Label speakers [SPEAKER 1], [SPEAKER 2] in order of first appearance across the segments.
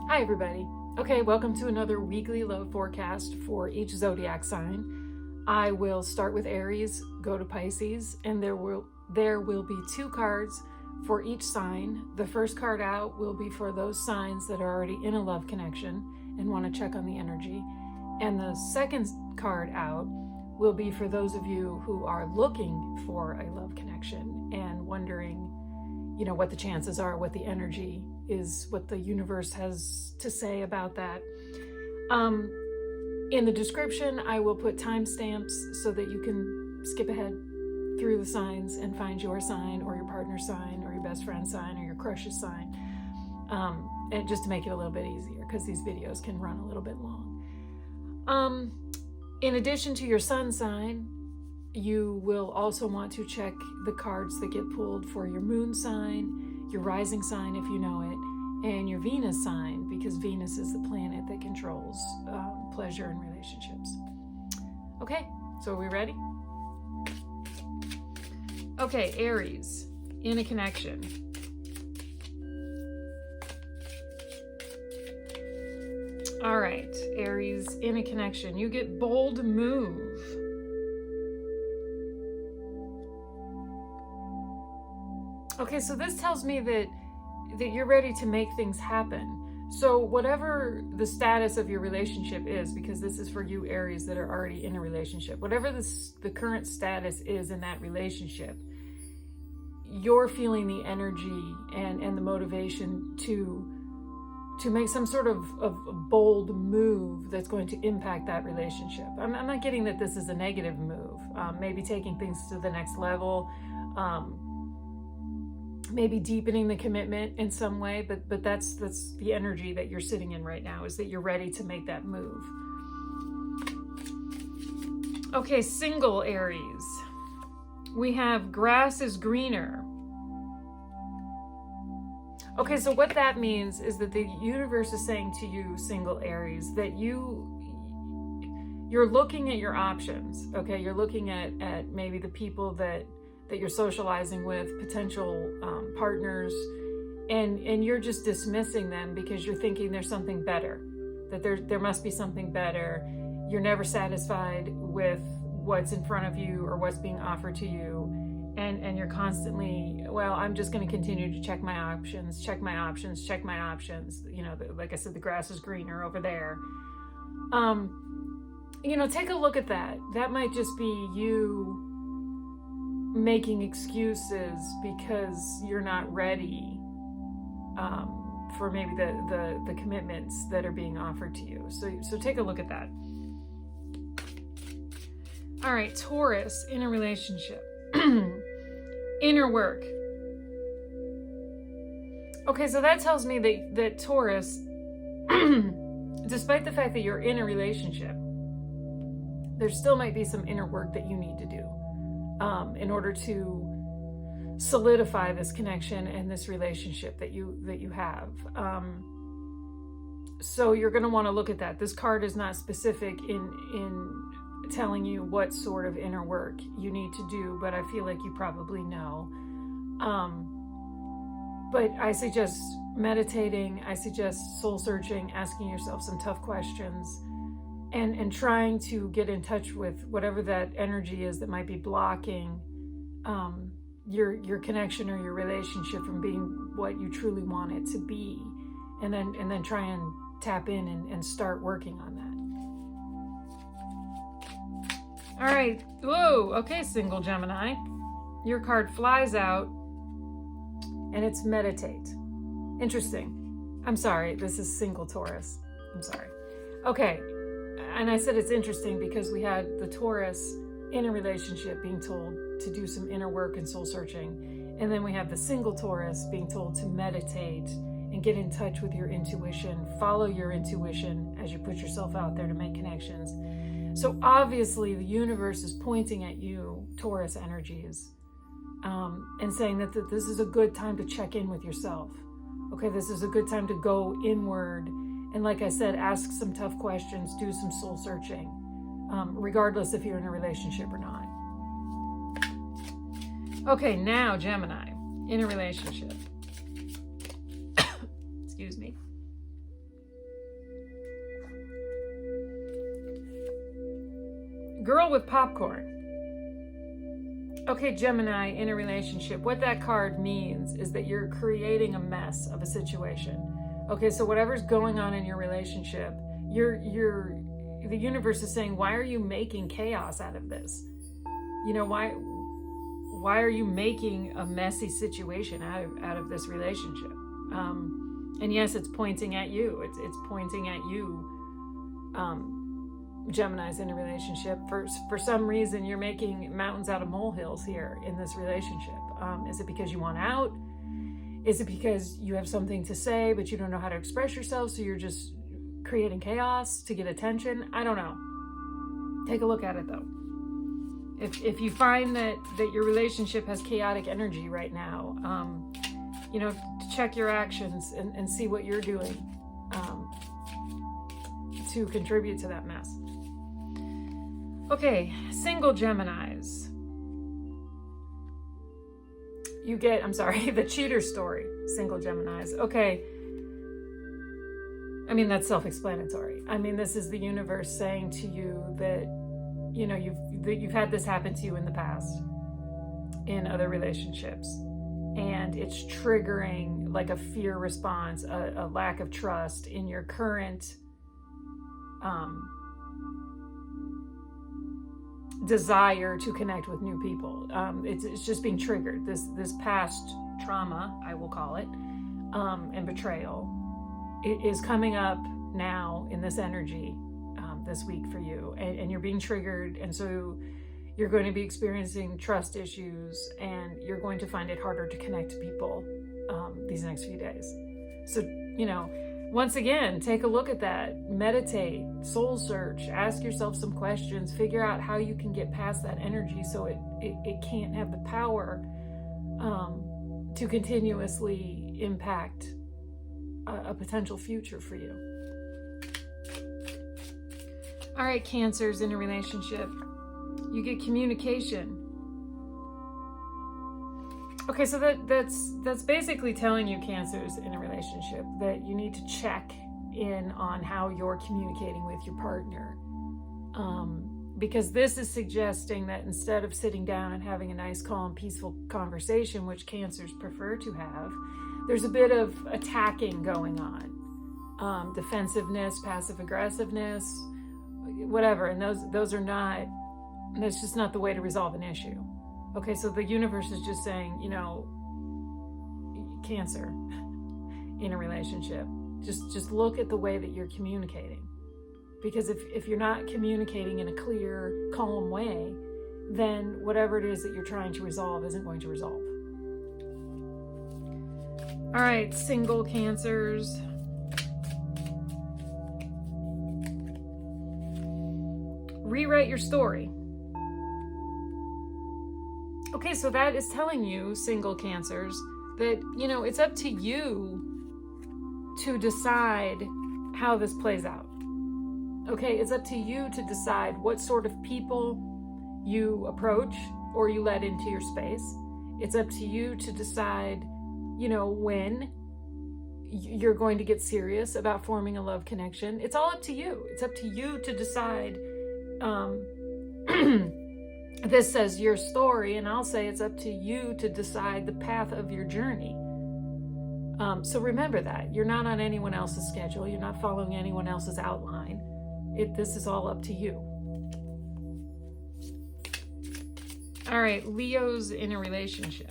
[SPEAKER 1] Hi everybody. Okay, welcome to another weekly love forecast for each zodiac sign. I will start with Aries, go to Pisces, and there will be 2 cards for each sign. The first card out will be for those signs that are already in a love connection and want to check on the energy. And the second card out will be for those of you who are looking for a love connection and wondering, what the chances are, what the energy is, what the universe has to say about that. In the description, I will put timestamps so that you can skip ahead through the signs and find your sign or your partner's sign or your best friend's sign or your crush's sign. And just to make it a little bit easier, because these videos can run a little bit long. In addition to your sun sign, you will also want to check the cards that get pulled for your moon sign, your rising sign if you know it, and your Venus sign, because Venus is the planet that controls pleasure and relationships. Okay, so are we ready? Okay, Aries, in a connection. All right, Aries, in a connection. You get bold move. Okay, so this tells me that you're ready to make things happen. So whatever the status of your relationship is, because this is for you Aries that are already in a relationship, whatever the current status is in that relationship, you're feeling the energy and the motivation to make some sort of bold move that's going to impact that relationship. I'm not getting that this is a negative move. Maybe taking things to the next level, maybe deepening the commitment in some way, but that's the energy that you're sitting in right now, is that you're ready to make that move. Okay, single Aries. We have grass is greener. Okay, so what that means is that the universe is saying to you, single Aries, that you're looking at your options. Okay, you're looking at maybe the people that you're socializing with, potential partners, and you're just dismissing them because you're thinking there's something better, that there must be something better. You're never satisfied with what's in front of you or what's being offered to you, and you're constantly, well, I'm just going to continue to check my options. Like I said, the grass is greener over there. Take a look at that. That might just be you making excuses because you're not ready for maybe the commitments that are being offered to you. So take a look at that. All right, Taurus, in a relationship. Inner work. Okay, so that tells me that Taurus, despite the fact that you're in a relationship, there still might be some inner work that you need to do in order to solidify this connection and this relationship that you have. So you're going to want to look at that. This card is not specific in telling you what sort of inner work you need to do, but I feel like you probably know. But I suggest meditating. I suggest soul searching, asking yourself some tough questions, and trying to get in touch with whatever that energy is that might be blocking your connection or your relationship from being what you truly want it to be, and then try and tap in and start working on that. All right. Whoa. Okay, single Gemini. Your card flies out, and it's meditate. Interesting. I'm sorry. This is single Taurus. I'm sorry. Okay. And I said it's interesting because we had the Taurus in a relationship being told to do some inner work and soul searching. And then we have the single Taurus being told to meditate and get in touch with your intuition, follow your intuition as you put yourself out there to make connections. So obviously the universe is pointing at you, Taurus energies, and saying that this is a good time to check in with yourself. Okay, this is a good time to go inward. And like I said, ask some tough questions, do some soul searching, regardless if you're in a relationship or not. Okay, now Gemini, in a relationship. Excuse me. Girl with popcorn. Okay, Gemini, in a relationship, what that card means is that you're creating a mess of a situation. Okay, so whatever's going on in your relationship, the universe is saying, why are you making chaos out of this? You know, why are you making a messy situation out of this relationship? And yes, it's pointing at you. It's pointing at you. Gemini's in a relationship. For some reason, you're making mountains out of molehills here in this relationship. Is it because you want out? Is it because you have something to say, but you don't know how to express yourself, so you're just creating chaos to get attention? I don't know. Take a look at it, though. If you find that your relationship has chaotic energy right now, you know, check your actions and see what you're doing to contribute to that mess. Okay, single Geminis. You get, the cheater story, single Geminis. Okay. I mean, that's self-explanatory. I mean, this is the universe saying to you that, you know, you've had this happen to you in the past, in other relationships, and it's triggering like a fear response, a lack of trust in your current desire to connect with new people. It's just being triggered. This past trauma, I will call it, and betrayal, it is coming up now in this energy this week for you, and you're being triggered, and so you're going to be experiencing trust issues, and you're going to find it harder to connect to people these next few days. So, you know, once again, take a look at that, meditate, soul search, ask yourself some questions, figure out how you can get past that energy so it can't have the power to continuously impact a potential future for you. All right, Cancers in a relationship. You get communication. Okay, so that's basically telling you, Cancers in a relationship, that you need to check in on how you're communicating with your partner. Because this is suggesting that instead of sitting down and having a nice, calm, peaceful conversation, which Cancers prefer to have, there's a bit of attacking going on. Defensiveness, passive aggressiveness, whatever. And those are not, that's just not the way to resolve an issue. Okay, so the universe is just saying, you know, Cancer in a relationship, just look at the way that you're communicating. Because if you're not communicating in a clear, calm way, then whatever it is that you're trying to resolve isn't going to resolve. All right, single Cancers. Rewrite your story. Okay, so that is telling you, single Cancers, that, you know, it's up to you to decide how this plays out. Okay, it's up to you to decide what sort of people you approach or you let into your space. It's up to you to decide, you know, when you're going to get serious about forming a love connection. It's all up to you. It's up to you to decide. This says your story, and I'll say it's up to you to decide the path of your journey. So remember that. You're not on anyone else's schedule. You're not following anyone else's outline. This is all up to you. All right, Leos in a relationship.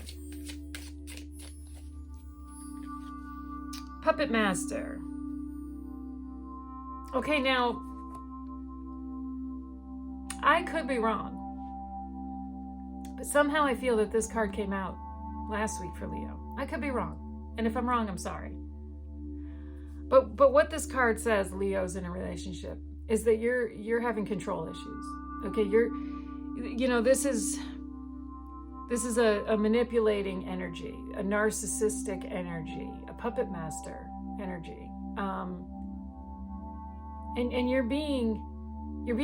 [SPEAKER 1] Puppet Master. Okay, now, I could be wrong, but somehow I feel that this card came out last week for Leo. I could be wrong, and if I'm wrong, I'm sorry. But what this card says, Leos in a relationship, is that you're having control issues. Okay, this is a manipulating energy, a narcissistic energy, a puppet master energy, and you're being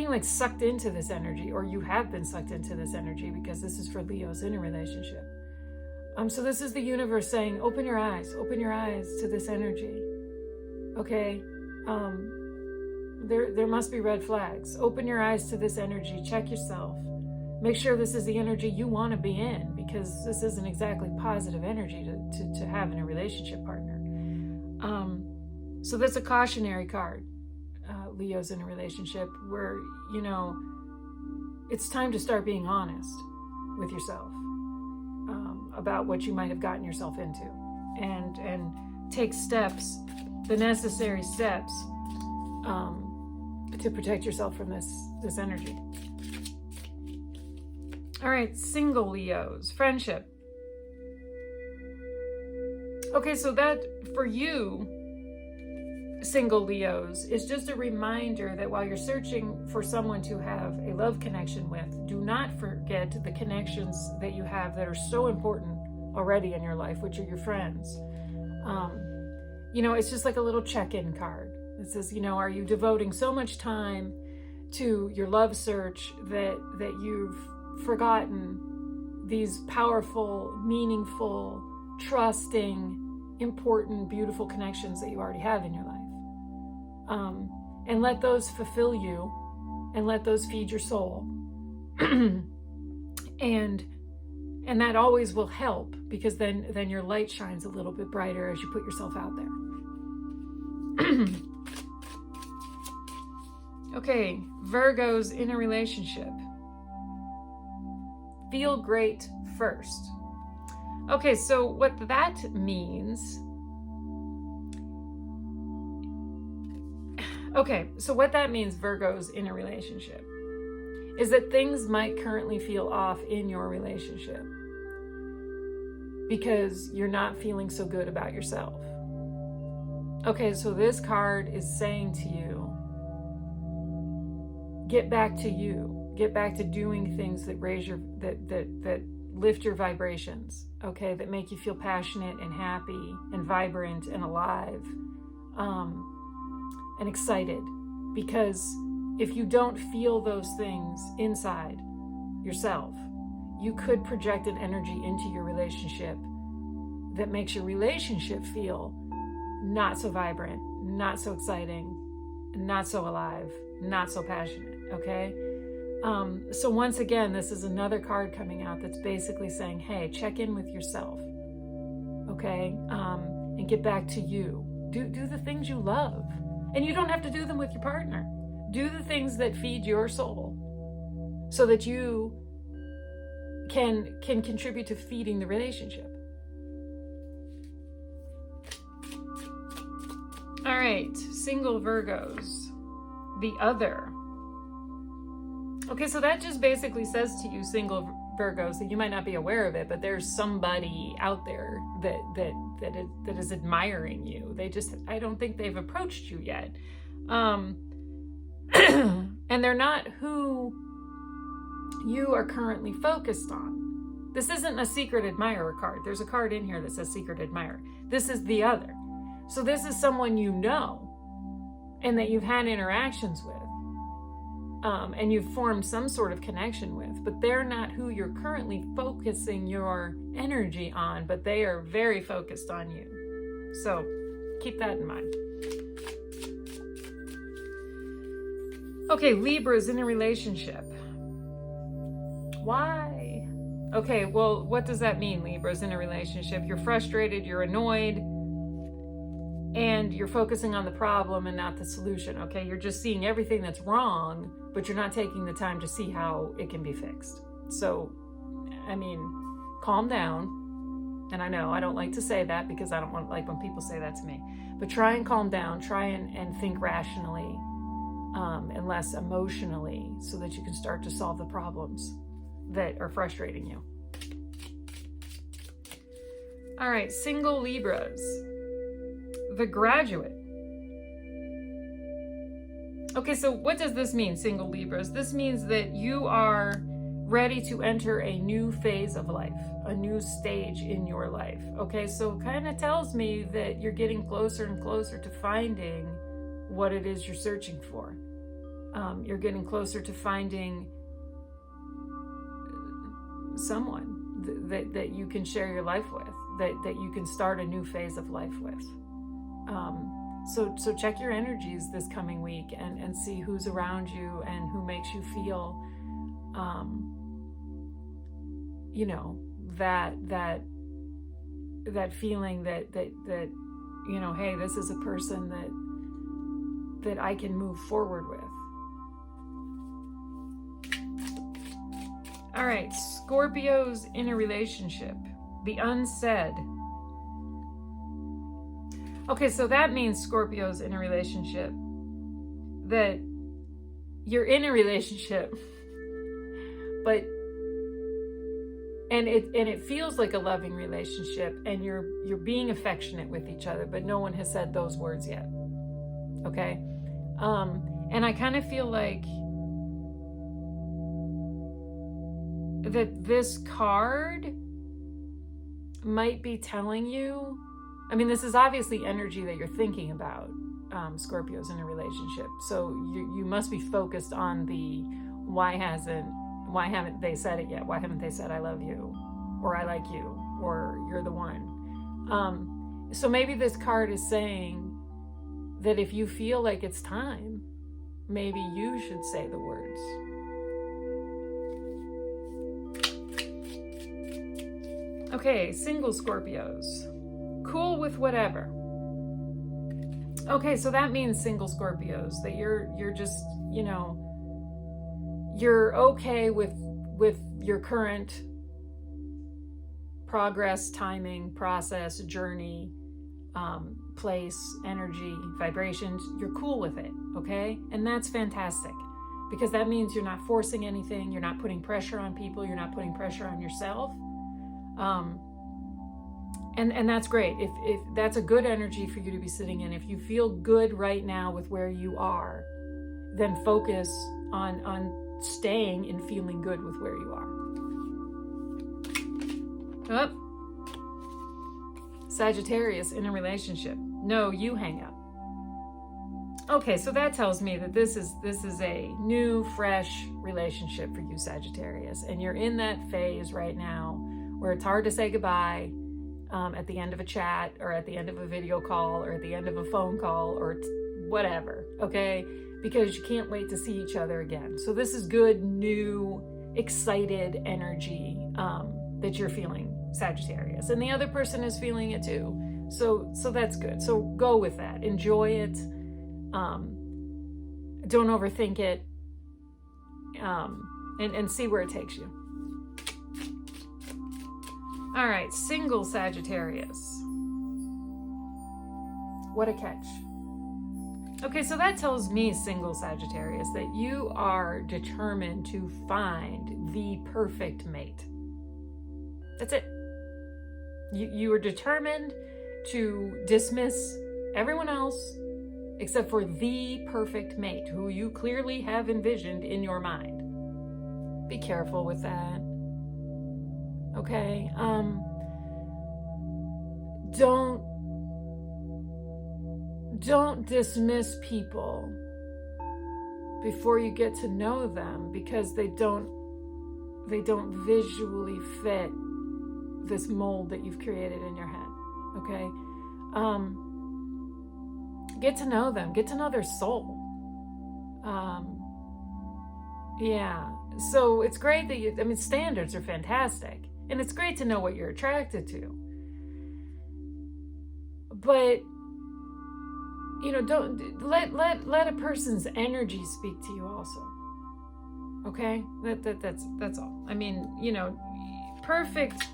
[SPEAKER 1] like sucked into this energy, or you have been sucked into this energy, because this is for Leos in a relationship. So this is the universe saying, open your eyes to this energy. Okay. There must be red flags. Open your eyes to this energy. Check yourself. Make sure this is the energy you want to be in, because this isn't exactly positive energy to have in a relationship partner. So that's a cautionary card. Leo's in a relationship where, you know, it's time to start being honest with yourself about what you might have gotten yourself into, and take steps, the necessary steps, to protect yourself from this energy. All right, single Leos, friendship. Okay, so that for you, single Leos, is just a reminder that while you're searching for someone to have a love connection with, do not forget the connections that you have that are so important already in your life, which are your friends. You know, it's just like a little check-in card. It says, you know, are you devoting so much time to your love search that you've forgotten these powerful, meaningful, trusting, important, beautiful connections that you already have in your life? And let those fulfill you, and let those feed your soul. and that always will help, because then your light shines a little bit brighter as you put yourself out there. Okay, Virgos in a relationship. Feel great first. Okay, so what that means... Okay, so what that means, Virgos in a relationship, is that things might currently feel off in your relationship because you're not feeling so good about yourself. Okay, so this card is saying to you, get back to you. Get back to doing things that raise your, that lift your vibrations, okay, that make you feel passionate and happy and vibrant and alive. And excited, because if you don't feel those things inside yourself, you could project an energy into your relationship that makes your relationship feel not so vibrant, not so exciting, not so alive, not so passionate, okay? So once again, this is another card coming out that's basically saying, hey, check in with yourself, okay? And get back to you. Do the things you love. And you don't have to do them with your partner. Do the things that feed your soul so that you can contribute to feeding the relationship. All right, single Virgos, the other. Okay, so that just basically says to you, single Virgos, that you might not be aware of it, but there's somebody out there that is admiring you. I don't think they've approached you yet. And they're not who you are currently focused on. This isn't a secret admirer card. There's a card in here that says secret admirer. This is the other. So this is someone you know and that you've had interactions with. And you've formed some sort of connection with, but they're not who you're currently focusing your energy on, but they are very focused on you. So keep that in mind. Okay, Libra's in a relationship. Why? Okay, well, what does that mean, Libra's in a relationship? You're frustrated, you're annoyed, and you're focusing on the problem and not the solution, okay? You're just seeing everything that's wrong, but you're not taking the time to see how it can be fixed. So, I mean, calm down. And I know I don't like to say that because I don't like when people say that to me. But try and calm down. Try and think rationally and less emotionally so that you can start to solve the problems that are frustrating you. All right, single Libras. The Graduate. Okay, so what does this mean, single Libras? This means that you are ready to enter a new phase of life, a new stage in your life. Okay, so kind of tells me that you're getting closer and closer to finding what it is you're searching for. You're getting closer to finding someone that you can share your life with, that you can start a new phase of life with. So check your energies this coming week and see who's around you and who makes you feel, you know, that feeling that you know, hey, this is a person that I can move forward with. All right, Scorpios in a relationship, the unsaid. Okay, so that means Scorpios in a relationship, that you're in a relationship, but and it feels like a loving relationship, and you're being affectionate with each other, but no one has said those words yet. Okay, and I kind of feel like that this card might be telling you, I mean, this is obviously energy that you're thinking about, Scorpios in a relationship. So you must be focused on the why haven't they said it yet? Why haven't they said I love you, or I like you, or you're the one? So maybe this card is saying that if you feel like it's time, maybe you should say the words. Okay, single Scorpios. Cool with whatever. Okay, so that means single Scorpios, that you're just, you know, you're okay with your current progress, timing, process, journey, place, energy, vibrations. You're cool with it, okay? And that's fantastic, because that means you're not forcing anything, you're not putting pressure on people, you're not putting pressure on yourself. And that's great. If that's a good energy for you to be sitting in. If you feel good right now with where you are, then focus on staying and feeling good with where you are. Oh. Sagittarius in a relationship. No, you hang up. Okay, so that tells me that this is a new, fresh relationship for you, Sagittarius, and you're in that phase right now where it's hard to say goodbye at the end of a chat, or at the end of a video call, or at the end of a phone call, or whatever, okay? Because you can't wait to see each other again. So this is good, new, excited energy that you're feeling, Sagittarius, and the other person is feeling it too. So that's good. So go with that. Enjoy it. Don't overthink it, and see where it takes you. All right, single Sagittarius. What a catch. Okay, so that tells me, single Sagittarius, that you are determined to find the perfect mate. That's it. You are determined to dismiss everyone else except for the perfect mate who you clearly have envisioned in your mind. Be careful with that. Okay, don't dismiss people before you get to know them, because they don't visually fit this mold that you've created in your head. Okay, get to know them, get to know their soul. Yeah, so it's great that standards are fantastic. And it's great to know what you're attracted to. But, you know, don't let a person's energy speak to you also. Okay? That's all. I mean, you know, perfect.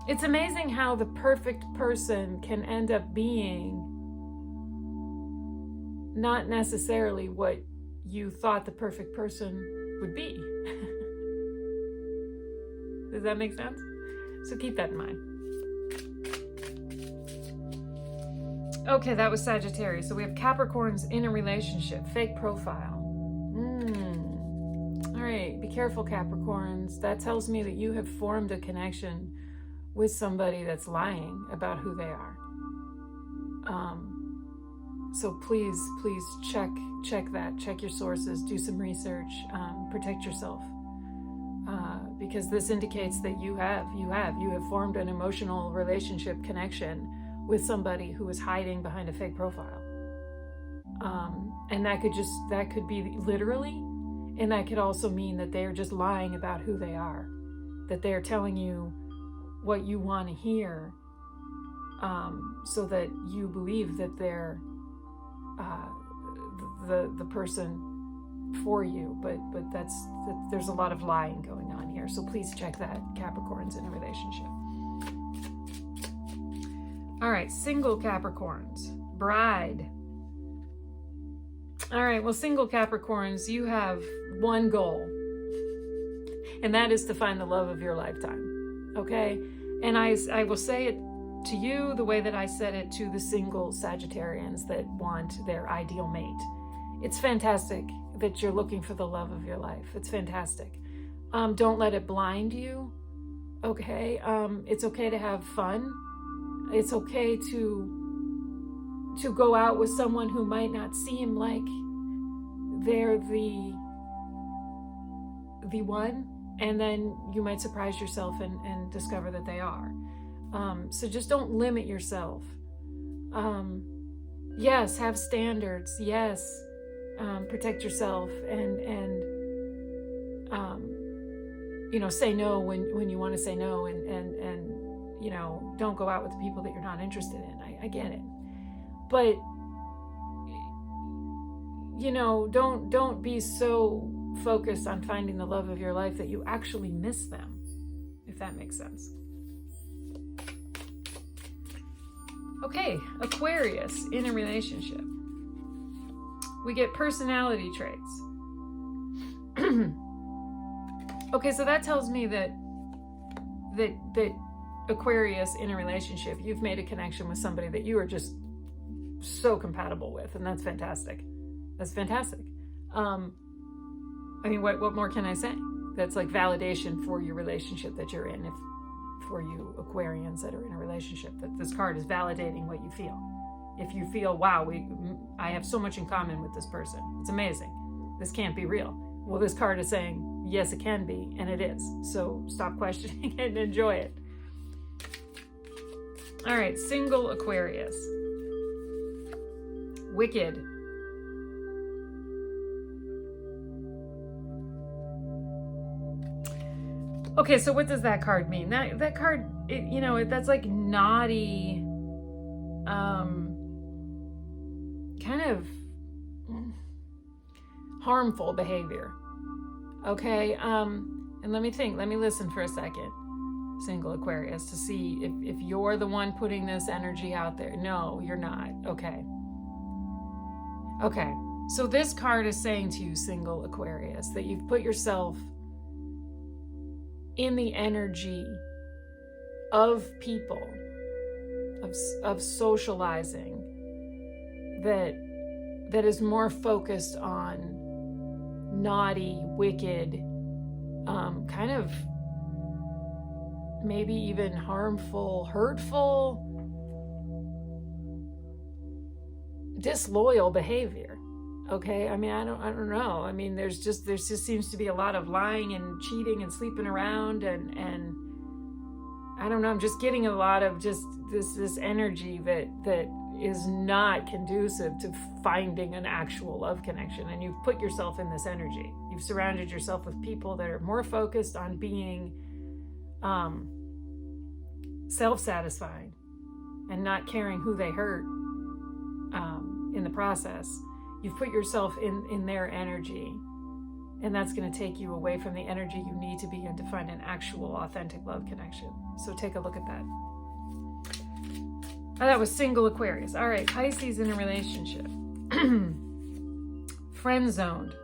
[SPEAKER 1] It's amazing how the perfect person can end up being not necessarily what you thought the perfect person would be. Does that make sense? So keep that in mind. Okay, that was Sagittarius. So we have Capricorns in a relationship, fake profile. All right, be careful, Capricorns. That tells me that you have formed a connection with somebody that's lying about who they are. So please check that. Check your sources. Do some research. Protect yourself. Because this indicates that you have formed an emotional relationship connection with somebody who is hiding behind a fake profile. And that could be literally, and that could also mean that they're just lying about who they are, that they're telling you what you want to hear, so that you believe that they're the person for you, but there's a lot of lying going on here. So please check that, Capricorns in a relationship. All right, single Capricorns, bride. All right, well, single Capricorns, you have one goal, and that is to find the love of your lifetime, okay? And I will say it to you the way that I said it to the single Sagittarians that want their ideal mate. It's fantastic that you're looking for the love of your life. It's fantastic. Don't let it blind you, okay? It's okay to have fun. It's okay to go out with someone who might not seem like they're the one, and then you might surprise yourself and discover that they are. So just don't limit yourself. Yes, have standards. Yes, protect yourself and say no when you want to say no, and don't go out with the people that you're not interested in. I get it. But don't be so focused on finding the love of your life that you actually miss them, if that makes sense. Okay, Aquarius in a relationship. We get personality traits. Okay, so that tells me that Aquarius in a relationship, you've made a connection with somebody that you are just so compatible with, and that's fantastic. That's fantastic. What more can I say? That's like validation for your relationship that you're in. If for you Aquarians that are in a relationship, that this card is validating what you feel. If you feel, wow, I have so much in common with this person, it's amazing, this can't be real. Well, this card is saying, yes, it can be, and it is. So stop questioning it and enjoy it. All right, single Aquarius. Wicked. Okay, so what does that card mean? That card, that's like naughty, kind of harmful behavior. Okay, and let me listen for a second, single Aquarius, to see if you're the one putting this energy out there. No, you're not. Okay, so this card is saying to you, single Aquarius, that you've put yourself in the energy of people, of socializing, that is more focused on naughty, wicked, kind of maybe even harmful, hurtful, disloyal behavior. Okay, I don't know. There just seems to be a lot of lying and cheating and sleeping around, and I don't know. I'm just getting a lot of just this energy that is not conducive to finding an actual love connection. And you've put yourself in this energy. You've surrounded yourself with people that are more focused on being self-satisfied and not caring who they hurt in the process. You've put yourself in their energy, and that's going to take you away from the energy you need to be in to find an actual, authentic love connection. So take a look at that. Oh, that was single Aquarius. All right, Pisces in a relationship. Friend zoned.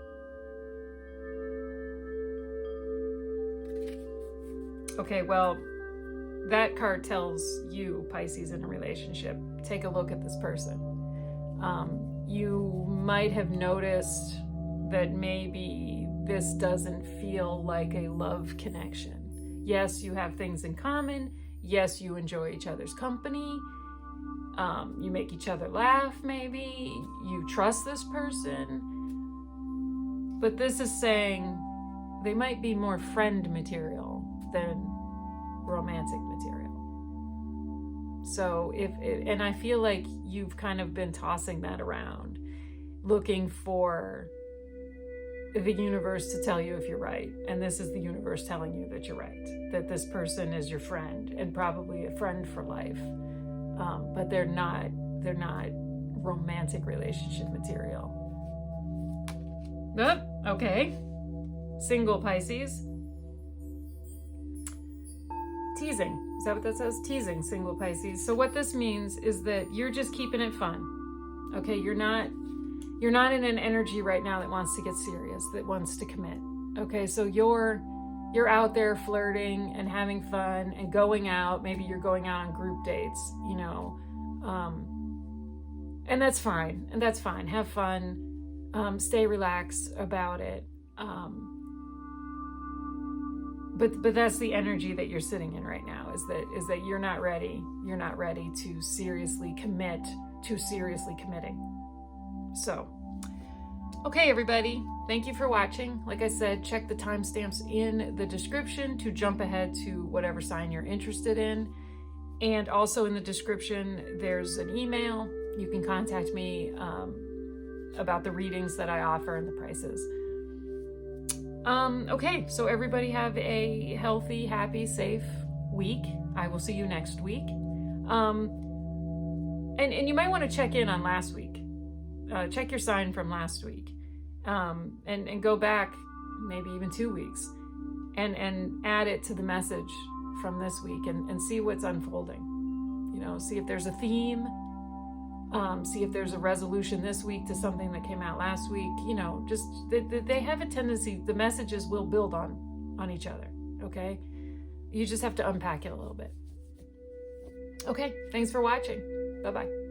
[SPEAKER 1] Okay, well, that card tells you, Pisces in a relationship, take a look at this person. You might have noticed that maybe this doesn't feel like a love connection. Yes, you have things in common. Yes, you enjoy each other's company. You make each other laugh, maybe. You trust this person. But this is saying they might be more friend material than romantic material. So and I feel like you've kind of been tossing that around, looking for the universe to tell you if you're right. And this is the universe telling you that you're right, that this person is your friend and probably a friend for life. But they're not romantic relationship material. Okay. Single Pisces. Teasing. Is that what that says? Teasing, single Pisces. So what this means is that you're just keeping it fun. Okay, you're not in an energy right now that wants to get serious, that wants to commit. Okay, so you're out there flirting and having fun and going out. Maybe you're going out on group dates, you know. And that's fine. And that's fine. Have fun. Stay relaxed about it. But that's the energy that you're sitting in right now, is that you're not ready. You're not ready to seriously commit to seriously committing. So, okay, everybody, thank you for watching. Like I said, check the timestamps in the description to jump ahead to whatever sign you're interested in. And also in the description, there's an email. You can contact me about the readings that I offer and the prices. Okay, so everybody have a healthy, happy, safe week. I will see you next week. And you might want to check in on last week. Check your sign from last week. And go back maybe even 2 weeks and add it to the message from this week and see what's unfolding. You know, see if there's a theme. See if there's a resolution this week to something that came out last week. You know, just they have a tendency, the messages will build on each other, okay? You just have to unpack it a little bit. Okay, thanks for watching. Bye-bye.